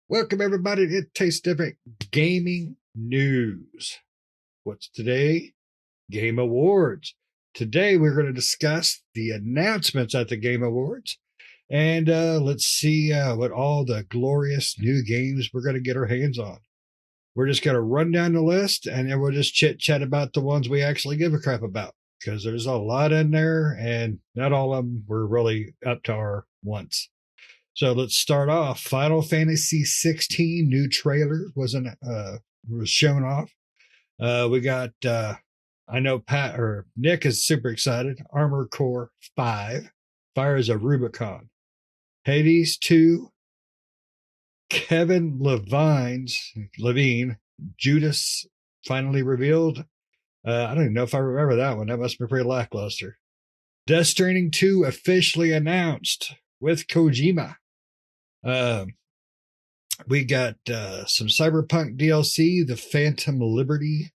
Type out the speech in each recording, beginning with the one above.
Welcome, everybody. It Tastes Different Gaming News. What's today? Game Awards. Today, we're going to discuss the announcements at the Game Awards. And let's see what all the glorious new games we're going to get our hands on. We're just going to run down the list and then we'll just chit chat about the ones we actually give a crap about. Because there's a lot in there and not all of them were really up to our wants. So let's start off. Final Fantasy 16 new trailer was shown off. We got I know Pat or Nick is super excited. Armored Core 5, Fires of Rubicon, Hades 2, Kevin Levine, Judas finally revealed. I don't even know if I remember that one. That must be pretty lackluster. Death Stranding 2 officially announced with Kojima. We got some Cyberpunk DLC, the Phantom Liberty,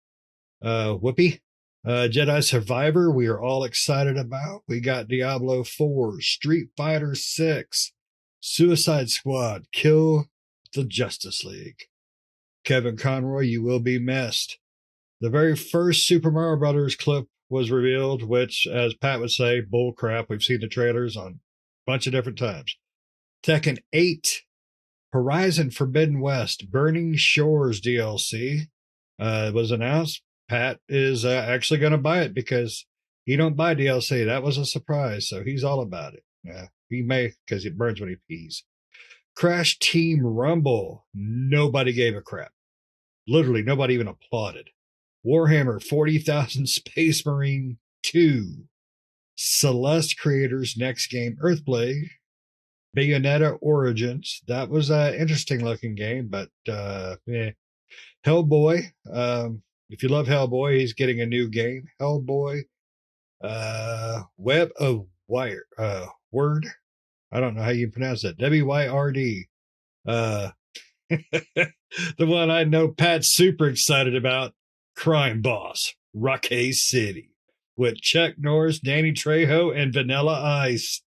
Whoopi, Jedi Survivor. We are all excited about. We got Diablo 4, Street Fighter 6, Suicide Squad, Kill the Justice League. Kevin Conroy, you will be missed. The very first Super Mario Brothers clip was revealed, which, as Pat would say, bull crap. We've seen the trailers on a bunch of different times. Tekken 8, Horizon Forbidden West, Burning Shores DLC was announced. Pat is actually going to buy it because he don't buy DLC. That was a surprise, so he's all about it. He may because it burns when he pees. Crash Team Rumble, nobody gave a crap. Literally, nobody even applauded. Warhammer 40,000 Space Marine 2, Celeste Creators' next game, Earthblade, Bayonetta Origins. That was an interesting looking game, but Hellboy. If you love Hellboy, he's getting a new game. Hellboy, Web of Wire, Word. I don't know how you pronounce that. WYRD. The one I know Pat's super excited about, Crime Boss, Rockay City, with Chuck Norris, Danny Trejo, and Vanilla Ice.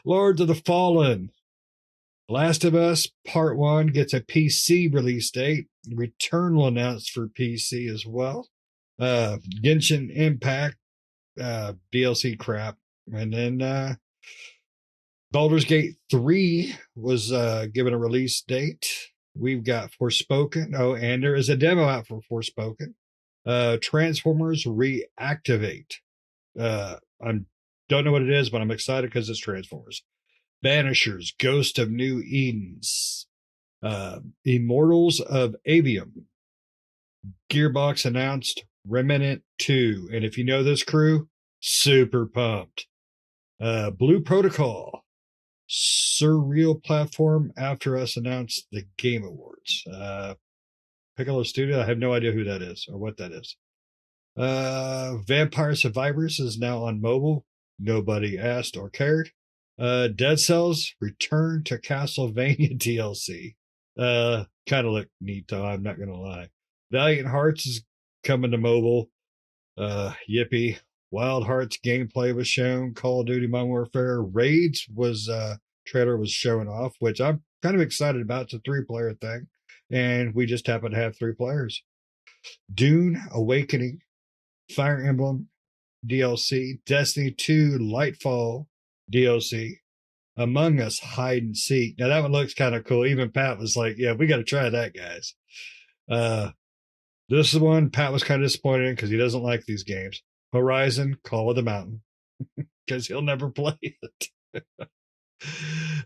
Lords of the Fallen. Last of Us Part 1 gets a PC release date. Returnal announced for PC as well. Genshin Impact DLC crap. And then Baldur's Gate 3 was given a release date. We've got Forspoken. Oh, and there is a demo out for Forspoken. Transformers Reactivate. I don't know what it is, but I'm excited because it's Transformers. Banishers, Ghost of New Edens, Immortals of Avium. Gearbox announced Remnant 2. And if you know this crew, super pumped. Blue Protocol, Surreal Platform After Us announced the Game Awards. Piccolo Studio, I have no idea who that is or what that is. Vampire Survivors is now on mobile. Nobody asked or cared. Dead Cells Return to Castlevania DLC. Kind of look neat though, I'm not gonna lie. Valiant Hearts is coming to mobile. Yippee. Wild Hearts gameplay was shown. Call of Duty Modern Warfare Raids was trailer was showing off, which I'm kind of excited about. It's a 3-player thing, and we just happen to have 3 players. Dune Awakening, Fire Emblem DLC, Destiny 2 Lightfall DLC, Among Us Hide and Seek. Now that one looks kind of cool. Even Pat was like, yeah, we got to try that, guys. This is one Pat was kind of disappointed in because he doesn't like these games. Horizon Call of the Mountain, because he'll never play it.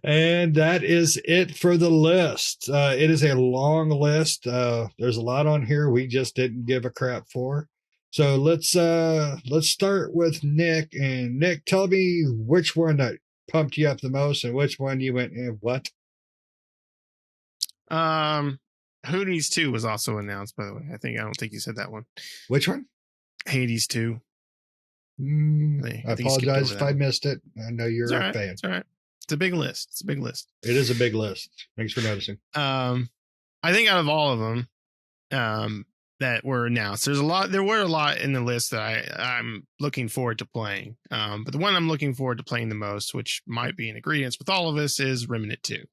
And that is it for the list. It is a long list. There's a lot on here we just didn't give a crap for. So let's start with Nick. And Nick, tell me which one that pumped you up the most and which one you went, what? Hades 2 was also announced, by the way. I don't think you said that one. Which one? Hades 2. I apologize if I missed it. I know you're a fan. It's all right. It's a big list. It is a big list. Thanks for noticing. I think out of all of them that were announced, there were a lot in the list that I'm looking forward to playing. But the one I'm looking forward to playing the most, which might be an agreement with all of us, is Remnant 2.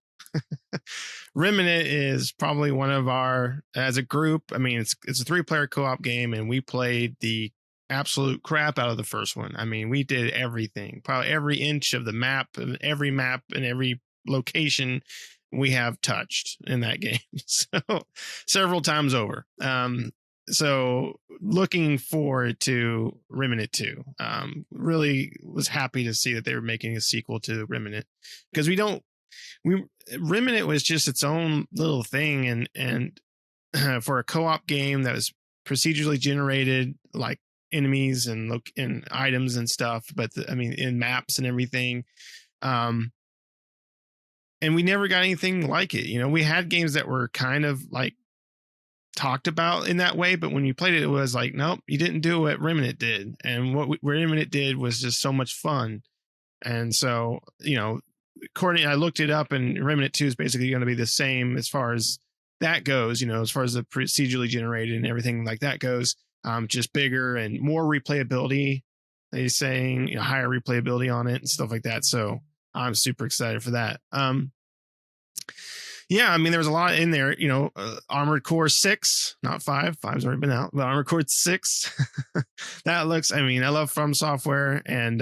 Remnant is probably one of our, as a group. I mean, it's a 3-player co-op game, and we played the absolute crap out of the first one. I mean, we did everything, probably every inch of the map, and every location we have touched in that game. So several times over. So looking forward to Remnant 2. Really was happy to see that they were making a sequel to Remnant, because Remnant was just its own little thing, and for a co-op game that was procedurally generated, like enemies and items and stuff, but in maps and everything. And we never got anything like it. We had games that were kind of like talked about in that way, but when you played it, it was like, nope, you didn't do what Remnant did. And what Remnant did was just so much fun. And so, I looked it up, and Remnant 2 is basically going to be the same as far as that goes, as far as the procedurally generated and everything like that goes, just bigger and more replayability. They're saying, higher replayability on it and stuff like that. So I'm super excited for that. Yeah, there was a lot in there, Armored Core 6, not 5. 5's already been out, but Armored Core 6, that looks, I love From Software, and,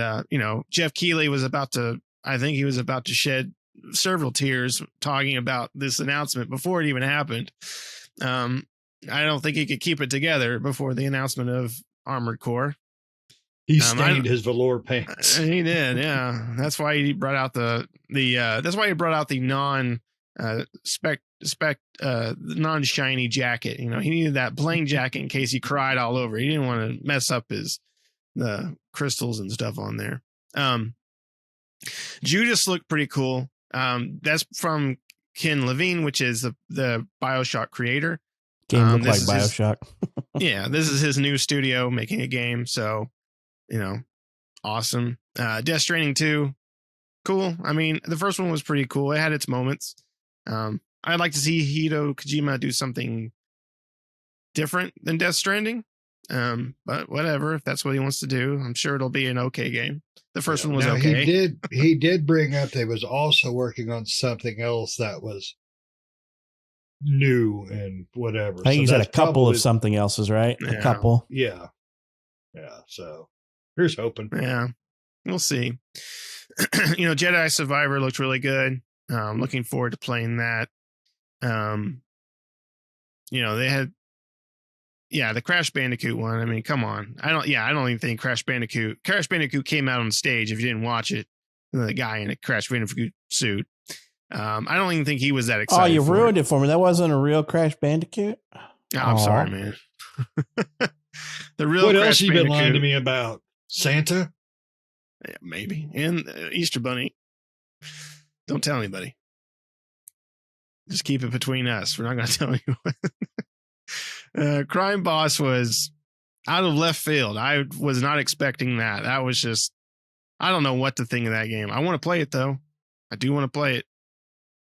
Jeff Keighley was about to shed several tears talking about this announcement before it even happened. I don't think he could keep it together before the announcement of Armored Core. He stained his velour pants. He did, yeah. That's why he brought out the non non-shiny jacket. He needed that plain jacket in case he cried all over. He didn't want to mess up the crystals and stuff on there. Judas looked pretty cool. That's from Ken Levine, which is the BioShock creator. Game looked like BioShock. Yeah, this is his new studio making a game, so awesome. Death Stranding 2, cool. The first one was pretty cool. It had its moments. I'd like to see Hideo Kojima do something different than Death Stranding. But whatever, if that's what he wants to do, I'm sure it'll be an okay game. The first one was okay. He did bring up they was also working on something else that was new and whatever. I think he's had a couple of something else's, right? Yeah. A couple. Yeah. So here's hoping. Yeah, we'll see. Jedi Survivor looked really good. Looking forward to playing that. They had, the Crash Bandicoot one. Come on. I don't even think Crash Bandicoot came out on stage. If you didn't watch it, the guy in a Crash Bandicoot suit. I don't even think he was that excited. Oh, you ruined it for me. That wasn't a real Crash Bandicoot. Oh, I'm sorry, man. The real. What Crash else you been lying to Bandicoot. me about? Santa? Yeah, maybe. And Easter Bunny. Don't tell anybody. Just keep it between us. We're not going to tell anyone. Crime Boss was out of left field. I was not expecting that. That was just, I don't know what to think of that game. I want to play it, though. I do want to play it.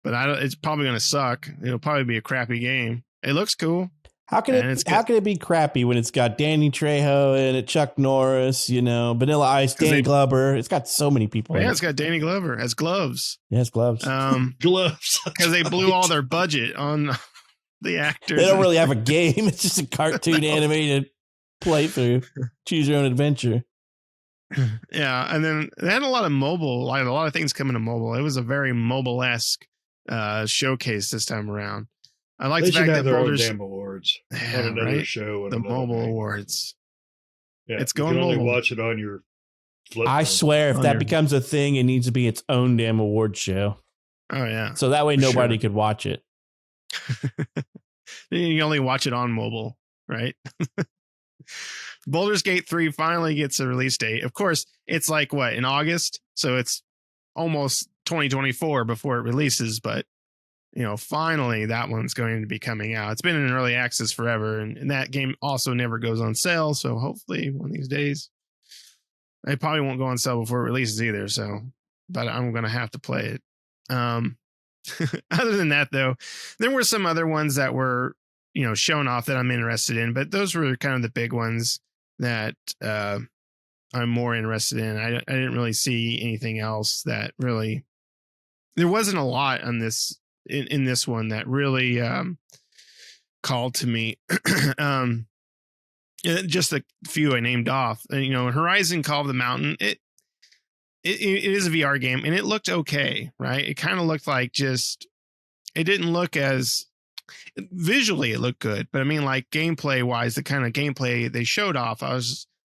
But it's probably going to suck. It'll probably be a crappy game. It looks cool. How can it be crappy when it's got Danny Trejo in it, Chuck Norris, Vanilla Ice, Danny Glover? It's got so many people. Yeah, it's got Danny Glover as Gloves. Yes, Gloves. Gloves. Because they blew all their budget on the actors. They don't really have a game. It's just a cartoon animated playthrough. Choose your own adventure. Yeah, and then they had a lot of mobile, like a lot of things coming to mobile. It was a very mobile-esque showcase this time around. I like the fact that Baldur's damn awards on another show. The mobile awards. Yeah, it's going you can mobile. only watch it on your flip I phone. swear, if that becomes a thing, it needs to be its own damn award show. Oh yeah. So that way nobody could watch it. You only watch it on mobile, right? Baldur's Gate 3 finally gets a release date. Of course, it's like what, in August? So it's almost 2024 before it releases, but finally that one's going to be coming out. It's been in early access forever, and that game also never goes on sale. So hopefully one of these days, it probably won't go on sale before it releases either. So, but I'm going to have to play it. Other than that, though, there were some other ones that were, shown off that I'm interested in, but those were kind of the big ones that I'm more interested in. I didn't really see anything else that really, there wasn't a lot on this in this one that really called to me. Just a few I named off. You know, Horizon Call of the Mountain. It is a VR game, and it looked okay, right? It kind of looked like it didn't look as visually it looked good, but I mean, like gameplay wise, the kind of gameplay they showed off, I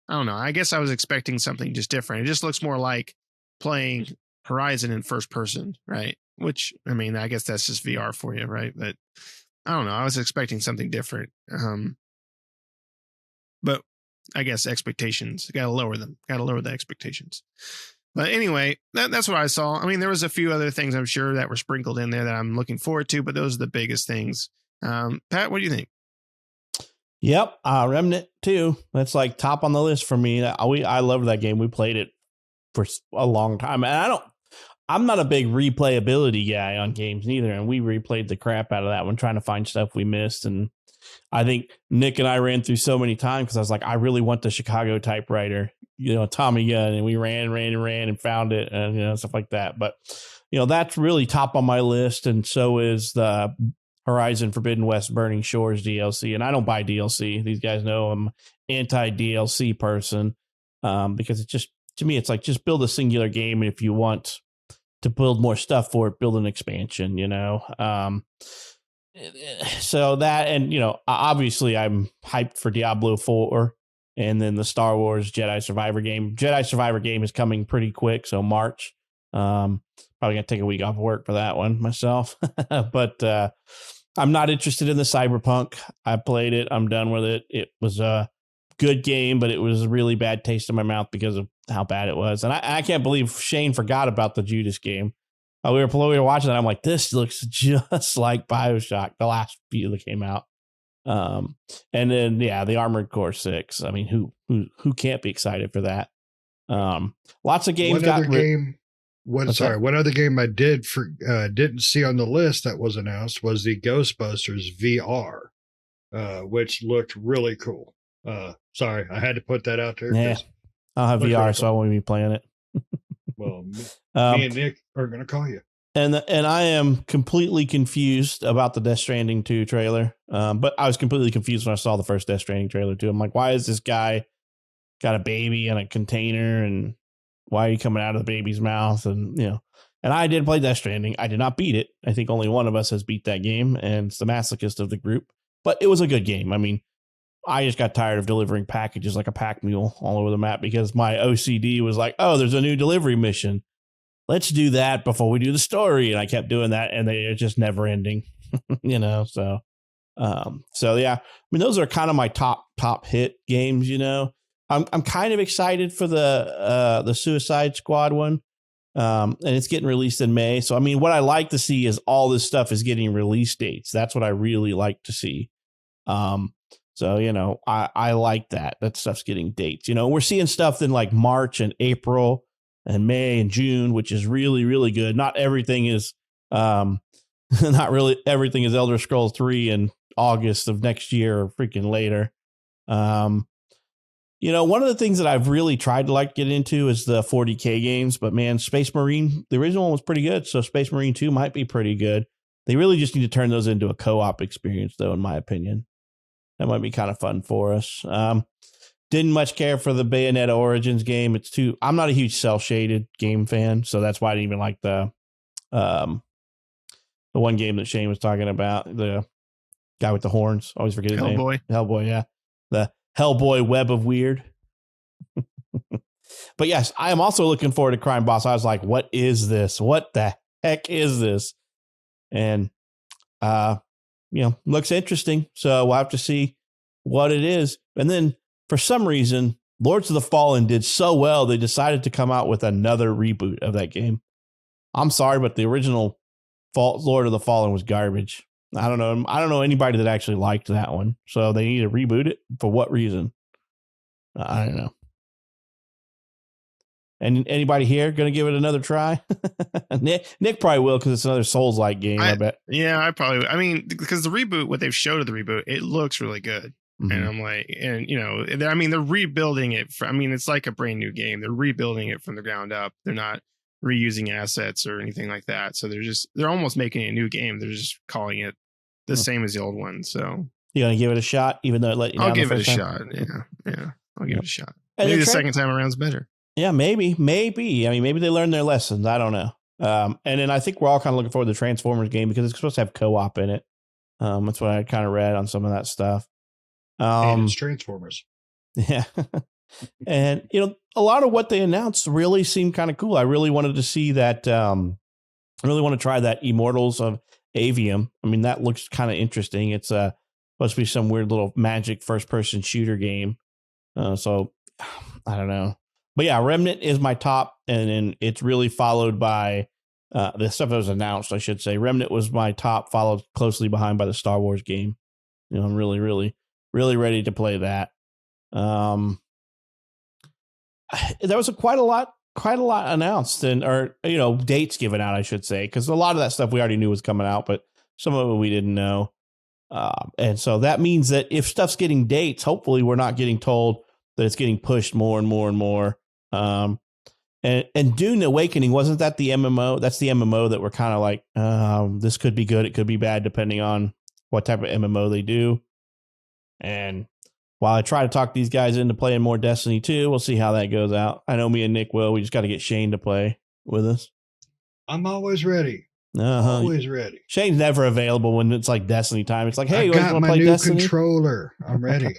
don't know. I guess I was expecting something just different. It just looks more like playing Horizon in first person, right? Which, I mean, I guess that's just VR for you, right? But I don't know. I was expecting something different. But I guess expectations, got to lower them. Got to lower the expectations. But anyway, that's what I saw. I mean, there was a few other things I'm sure that were sprinkled in there that I'm looking forward to, but those are the biggest things. Pat, what do you think? Yep, Remnant 2. That's like top on the list for me. I love that game. We played it for a long time, and I'm not a big replayability guy on games neither, and we replayed the crap out of that one, trying to find stuff we missed. And I think Nick and I ran through so many times because I was like, I really want the Chicago typewriter, you know, Tommy gun, and we ran and found it, and, you know, stuff like that. But, you know, that's really top on my list, and so is the Horizon Forbidden West Burning Shores DLC. And I don't buy DLC. These guys know I'm anti-DLC person, because it just, to me, it's like, just build a singular game, and if you want to build more stuff for it, build an expansion, you know. So that, and, you know, obviously I'm hyped for Diablo 4 and then the Star Wars Jedi Survivor game. Jedi Survivor game is coming pretty quick, so March. Probably gonna take a week off work for that one myself. But I'm not interested in the Cyberpunk. I played it. I'm done with it. It was a good game, but it was a really bad taste in my mouth because of how bad it was. And I can't believe Shane forgot about the Judas game. We were watching that. I'm like, this looks just like BioShock, the last few that came out. And then, yeah, the Armored Core 6. I mean, who can't be excited for that? Lots of games. One other game I didn't see on the list that was announced was the Ghostbusters VR, which looked really cool. Sorry, I had to put that out there. Yeah, I'll have VR, really, so I won't be playing it. Well, me and Nick are going to call you. And I am completely confused about the Death Stranding 2 trailer. But I was completely confused when I saw the first Death Stranding trailer too. I'm like, why is this guy got a baby in a container, and why are you coming out of the baby's mouth? And, you know, and I did play Death Stranding. I did not beat it. I think only one of us has beat that game, and it's the masochist of the group. But it was a good game. I mean, I just got tired of delivering packages like a pack mule all over the map because my OCD was like, oh, there's a new delivery mission. Let's do that before we do the story. And I kept doing that, and they're just never ending, you know? So yeah, I mean, those are kind of my top hit games, you know? I'm kind of excited for the Suicide Squad one. And it's getting released in May. So, I mean, what I like to see is all this stuff is getting release dates. That's what I really like to see. So, you know, I like that. That stuff's getting dates. You know, we're seeing stuff in like March and April and May and June, which is really, really good. Not everything is Elder Scrolls 3 in August of next year or freaking later. You know, one of the things that I've really tried to like get into is the 40K games, but man, Space Marine, the original one was pretty good. So Space Marine 2 might be pretty good. They really just need to turn those into a co-op experience though, in my opinion. That might be kind of fun for us. Didn't much care for the Bayonetta Origins game. I'm not a huge cel-shaded game fan, so that's why I didn't even like the one game that Shane was talking about, the guy with the horns. Always forget his name. Hellboy, yeah. The Hellboy Web of Weird. But yes, I am also looking forward to Crime Boss. I was like, what is this? What the heck is this? And you know, looks interesting. So we'll have to see what it is. And then for some reason, Lords of the Fallen did so well, they decided to come out with another reboot of that game. I'm sorry, but the original Lord of the Fallen was garbage. I don't know anybody that actually liked that one. So they need to reboot it. For what reason? I don't know. And anybody here going to give it another try? Nick probably will, because it's another Souls-like game, I bet. Yeah, I mean, because the reboot, what they've showed of the reboot, it looks really good. Mm-hmm. And I'm like, and you know, I mean, they're rebuilding it. It's like a brand new game. They're rebuilding it from the ground up. They're not reusing assets or anything like that. So they're almost making a new game. They're just calling it the same as the old one. So You gonna give it a shot, even though it let you down I'll give the it a first time? shot. Yeah. I'll give it a shot. And Maybe they the tried- second time around's better. Yeah, maybe. I mean, maybe they learned their lessons. I don't know. And then I think we're all kind of looking forward to the Transformers game because it's supposed to have co-op in it. That's what I kind of read on some of that stuff. And it's Transformers. Yeah. And, a lot of what they announced really seemed kind of cool. I really wanted to see that. I really want to try that Immortals of Avium. I mean, that looks kind of interesting. It's supposed to be some weird little magic first-person shooter game. So I don't know. But yeah, Remnant is my top, and then it's really followed by the stuff that was announced, I should say. Remnant was my top, followed closely behind by the Star Wars game. I'm really, really, really ready to play that. There was quite a lot announced or dates given out, I should say, because a lot of that stuff we already knew was coming out, but some of it we didn't know. And so that means that if stuff's getting dates, hopefully we're not getting told that it's getting pushed more and more and more. And Dune Awakening, wasn't that the MMO? That's the MMO that we're kind of like, this could be good, it could be bad, depending on what type of MMO they do. And while I try to talk these guys into playing more Destiny 2, we'll see how that goes out. I know me and Nick will. We just got to get Shane to play with us. I'm always ready. Always ready. Shane's never available when it's like Destiny time. It's like, hey, you got want to my play new Destiny? controller. I'm ready.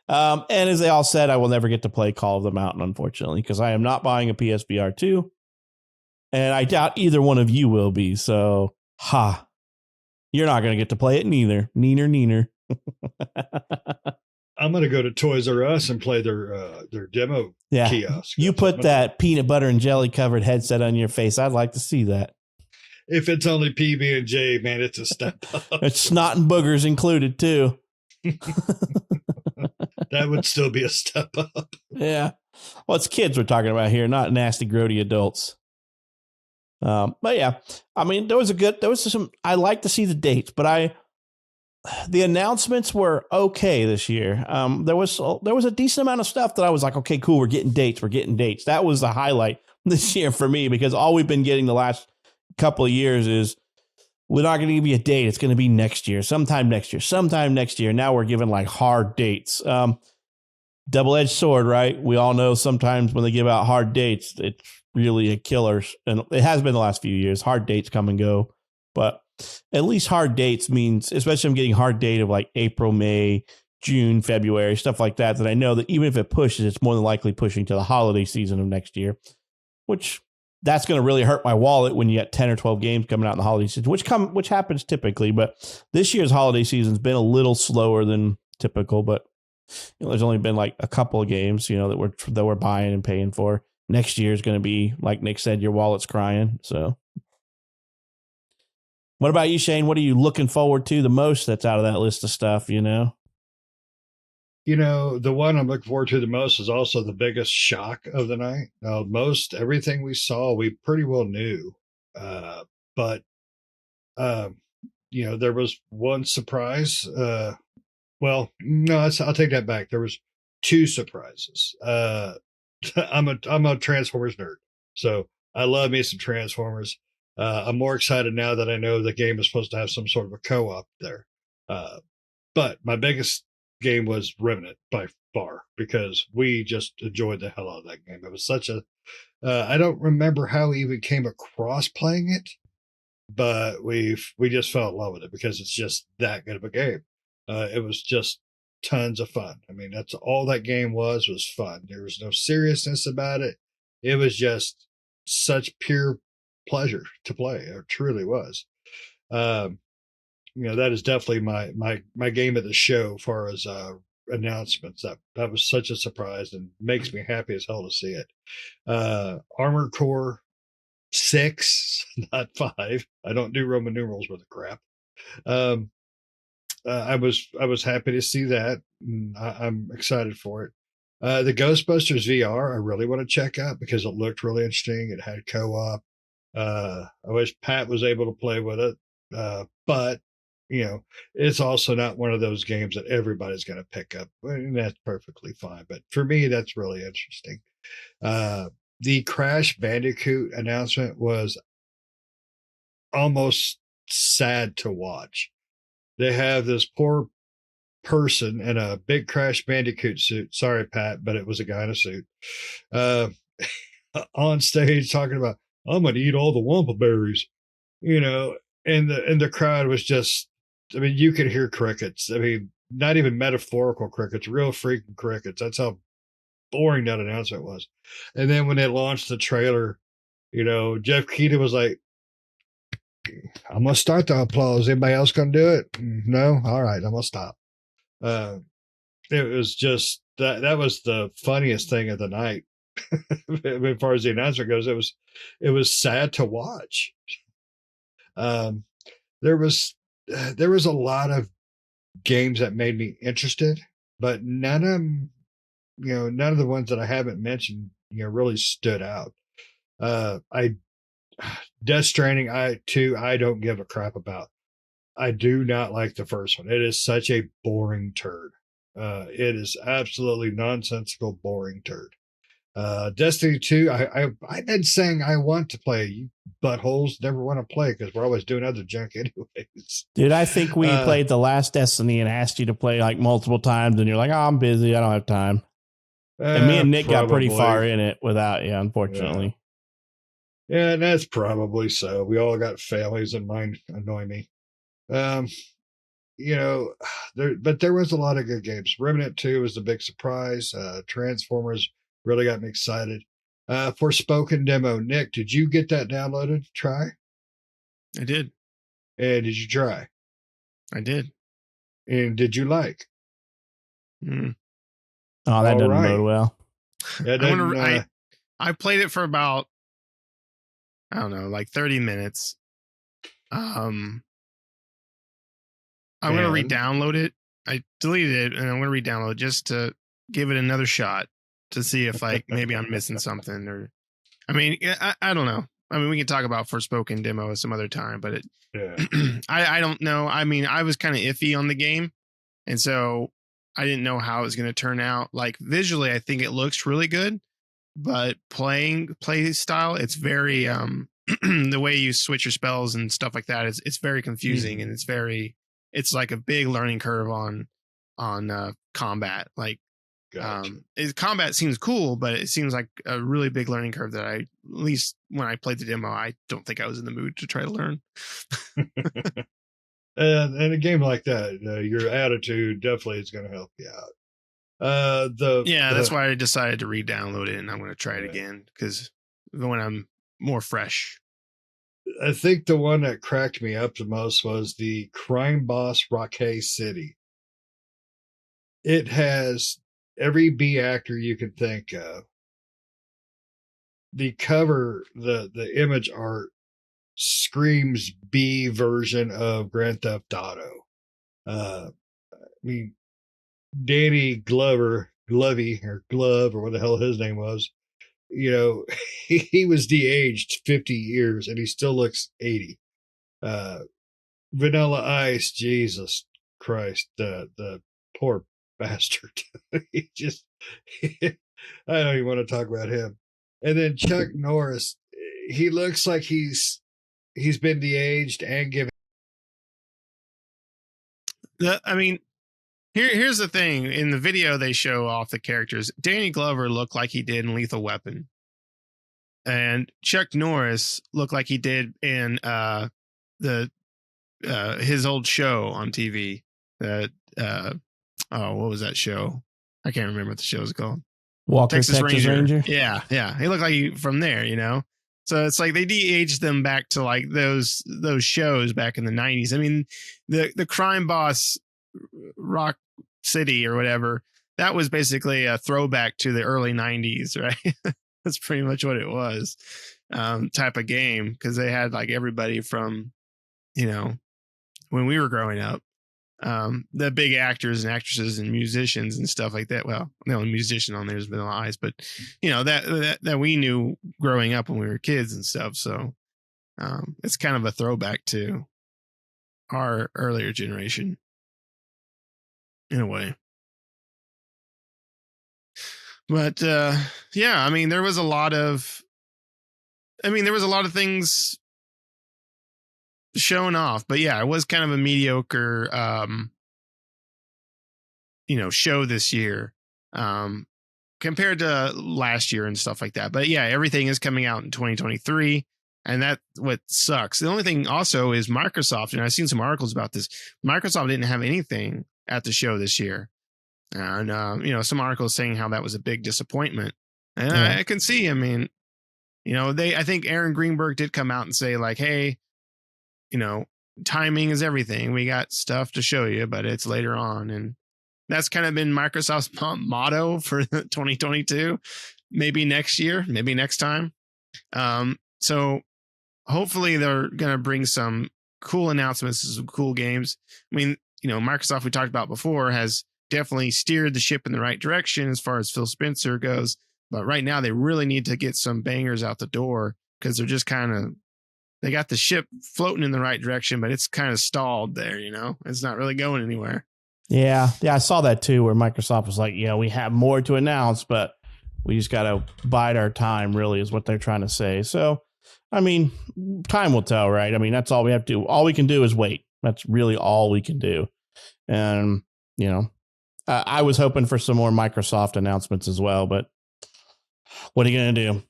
And as they all said, I will never get to play Call of the Mountain, unfortunately, because I am not buying a PSVR 2. And I doubt either one of you will be. So, you're not going to get to play it neither. Neener. I'm going to go to Toys R Us and play their demo kiosk. You put that peanut butter and jelly covered headset on your face. I'd like to see that. If it's only PB&J, man, it's a step up. It's snot and boogers included too. That would still be a step up. Yeah. Well, it's kids we're talking about here, not nasty, grody adults. But yeah, I mean, there was some, I like to see the dates, but the announcements were okay this year. There was a decent amount of stuff that I was like, okay, cool. We're getting dates. That was the highlight this year for me, because all we've been getting the last couple of years is we're not going to give you a date. It's going to be next year, sometime next year. Now we're given like hard dates. Double-edged sword, right? We all know sometimes when they give out hard dates, it's really a killer. And it has been the last few years. Hard dates come and go, but at least hard dates means, especially I'm getting hard date of like April, May, June, February, stuff like that, that I know that even if it pushes, it's more than likely pushing to the holiday season of next year, which that's going to really hurt my wallet when you get 10 or 12 games coming out in the holiday season, which happens typically. But this year's holiday season has been a little slower than typical, but there's only been like a couple of games, that we're buying and paying for. Next year is going to be, like Nick said, your wallet's crying. So what about you, Shane? What are you looking forward to the most that's out of that list of stuff, the one I'm looking forward to the most is also the biggest shock of the night. Everything we saw, we pretty well knew. But there was one surprise. Well, no, I'll take that back. There was two surprises. I'm a Transformers nerd, so I love me some Transformers. I'm more excited now that I know the game is supposed to have some sort of a co-op there. But my biggest game was Remnant by far, because we just enjoyed the hell out of that game. It was such a I don't remember how we even came across playing it, but we just fell in love with it because it's just that good of a game. It was just tons of fun. I mean, that's all that game was fun. There was no seriousness about it. It was just such pure pleasure to play. It truly was. That is definitely my game of the show as far as announcements. That was such a surprise and makes me happy as hell to see it. Armored Core 6, not 5. I don't do Roman numerals with the crap. I was happy to see that. I'm excited for it. The Ghostbusters VR, I really want to check out because it looked really interesting. It had co-op. I wish Pat was able to play with it, but it's also not one of those games that everybody's going to pick up. And that's perfectly fine. But for me, that's really interesting. the Crash Bandicoot announcement was almost sad to watch. They have this poor person in a big Crash Bandicoot suit. Sorry, Pat, but it was a guy in a suit. On stage talking about, I'm going to eat all the Wampa berries, and the crowd was just, I mean, you could hear crickets. I mean, not even metaphorical crickets, real freaking crickets. That's how boring that announcement was. And then when they launched the trailer, Jeff Keighley was like, I'm going to start the applause. Anybody else going to do it? No? All right, I'm going to stop. It was just, that was the funniest thing of the night. As far as the announcement goes, it was sad to watch. There was a lot of games that made me interested, but none of them, none of the ones that I haven't mentioned, really stood out. Death Stranding, I don't give a crap about. I do not like the first one. It is such a boring turd. It is absolutely nonsensical, boring turd. Destiny 2, I've been saying I want to play. You buttholes never want to play because we're always doing other junk anyways. Dude, I think we played the last Destiny and asked you to play like multiple times, and you're like, oh, I'm busy. I don't have time. And me and Nick got pretty far in it without you, unfortunately. Yeah, and that's probably so. We all got families, and mine annoy me. But there was a lot of good games. Remnant 2 was the big surprise. Transformers really got me excited. Forspoken demo. Nick, did you get that downloaded? Try? I did. And did you try? I did. And did you like? Oh, that doesn't bode well. I played it for about, I don't know, like 30 minutes. I'm going to re-download it. I deleted it, and I'm going to re-download it just to give it another shot to see if like maybe I'm missing something. Or, I mean, I don't know. I mean, we can talk about Forspoken demo some other time, but I don't know. I mean, I was kind of iffy on the game, and so I didn't know how it was going to turn out. Like visually, I think it looks really good, but play style, it's very the way you switch your spells and stuff like that. It's very confusing, and it's like a big learning curve on combat. Like, gotcha. Combat seems cool, but it seems like a really big learning curve that at least when I played the demo, I don't think I was in the mood to try to learn. and a game like that, your attitude definitely is going to help you out. That's why I decided to re-download it, and I'm going to try it again because when I'm more fresh. I think the one that cracked me up the most was the Crime Boss Rocket City. It has every B actor you could think of. The cover, the image art screams B version of Grand Theft Auto. I mean, Danny Glove, or what the hell his name was, he was de-aged 50 years and he still looks 80. Vanilla Ice, Jesus Christ, the poor bastard. I don't even want to talk about him. And then Chuck Norris, he looks like he's been de-aged and given. Here's the thing. In the video, they show off the characters. Danny Glover looked like he did in Lethal Weapon. And Chuck Norris looked like he did in his old show on TV. What was that show? I can't remember what the show is called. Walker, Texas Ranger. Yeah. He looked like from there, So it's like they de-aged them back to like those shows back in the 90s. I mean, the Crime Boss Rock City or whatever, that was basically a throwback to the early 90s, right? That's pretty much what it was, type of game, because they had like everybody from, when we were growing up, the big actors and actresses and musicians and stuff like that. Well, the only musician on there is Vanilla Ice, but that we knew growing up when we were kids and stuff. So it's kind of a throwback to our earlier generation in a way. But yeah, I mean, there was a lot of things shown off, but yeah, it was kind of a mediocre show this year compared to last year and stuff like that. But yeah, everything is coming out in 2023, and that's what sucks. The only thing also is Microsoft, and I've seen some articles about this. Microsoft didn't have anything at the show this year, and some articles saying how that was a big disappointment. And Yeah. I can see. I mean, I think Aaron Greenberg did come out and say like, hey, timing is everything. We got stuff to show you, but it's later on. And that's kind of been Microsoft's motto for 2022. Maybe next year, maybe next time. So hopefully they're going to bring some cool announcements, some cool games. I mean, Microsoft, we talked about before, has definitely steered the ship in the right direction as far as Phil Spencer goes. But right now they really need to get some bangers out the door, because they're just they got the ship floating in the right direction, but it's kind of stalled there. It's not really going anywhere. Yeah. I saw that too, where Microsoft was like, we have more to announce, but we just got to bide our time, really, is what they're trying to say. So, I mean, time will tell, right? I mean, that's all we have to do. All we can do is wait. That's really all we can do. And, I was hoping for some more Microsoft announcements as well, but what are you going to do?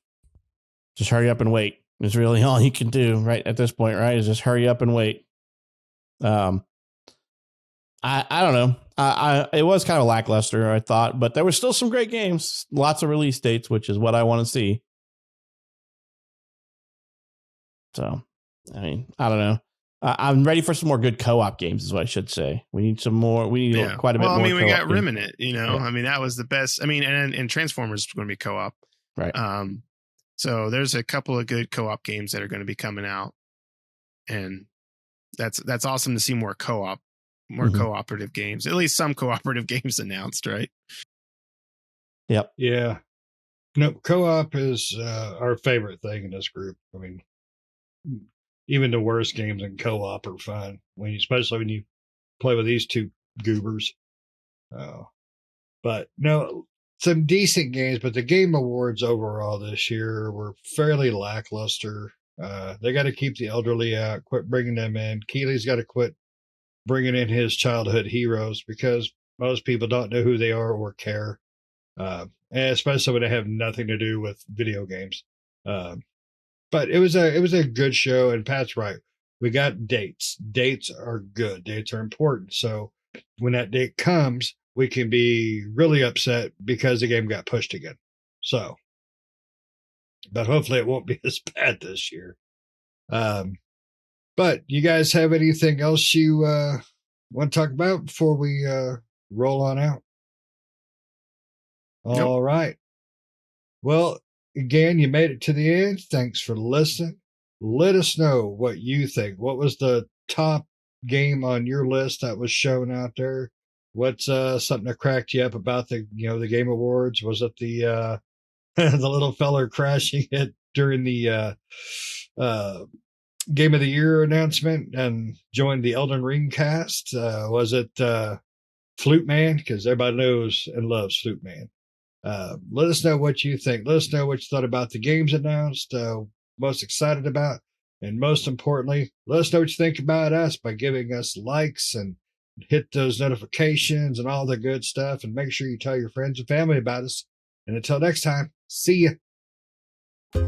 Just hurry up and wait. Is really all you can do right at this point, right? Is just hurry up and wait. I don't know. It was kind of lackluster, I thought, but there were still some great games, lots of release dates, which is what I want to see. So, I mean, I don't know. I'm ready for some more good co-op games, is what I should say. We need some more. We need quite a bit more. Well, I mean, we got co-op games. Remnant, Yeah. I mean, that was the best. I mean, and Transformers is going to be co-op. Right. So there's a couple of good co-op games that are going to be coming out, and that's awesome to see more co-op, cooperative games. At least some cooperative games announced, right? Yep. Yeah. No, co-op is our favorite thing in this group. I mean, even the worst games in co-op are fun, especially when you play with these two goobers. But no, some decent games, but the Game Awards overall this year were fairly lackluster. They got to keep the elderly out, quit bringing them in. Keeley's got to quit bringing in his childhood heroes, because most people don't know who they are or care, and especially when they have nothing to do with video games. But it was a good show, and Pat's right. We got dates. Dates are good. Dates are important. So when that date comes, we can be really upset because the game got pushed again. So, but hopefully it won't be as bad this year. But you guys have anything else you want to talk about before we roll on out? Nope. All right. Well, again, you made it to the end. Thanks for listening. Let us know what you think. What was the top game on your list that was shown out there? What's something that cracked you up about the Game Awards? Was it the the little feller crashing it during the Game of the Year announcement and joined the Elden Ring cast? Was it Flute Man? Because everybody knows and loves Flute Man. Let us know what you think. Let us know what you thought about the games announced, most excited about, and most importantly, let us know what you think about us by giving us likes and hit those notifications and all the good stuff, and make sure you tell your friends and family about us. And until next time, see ya.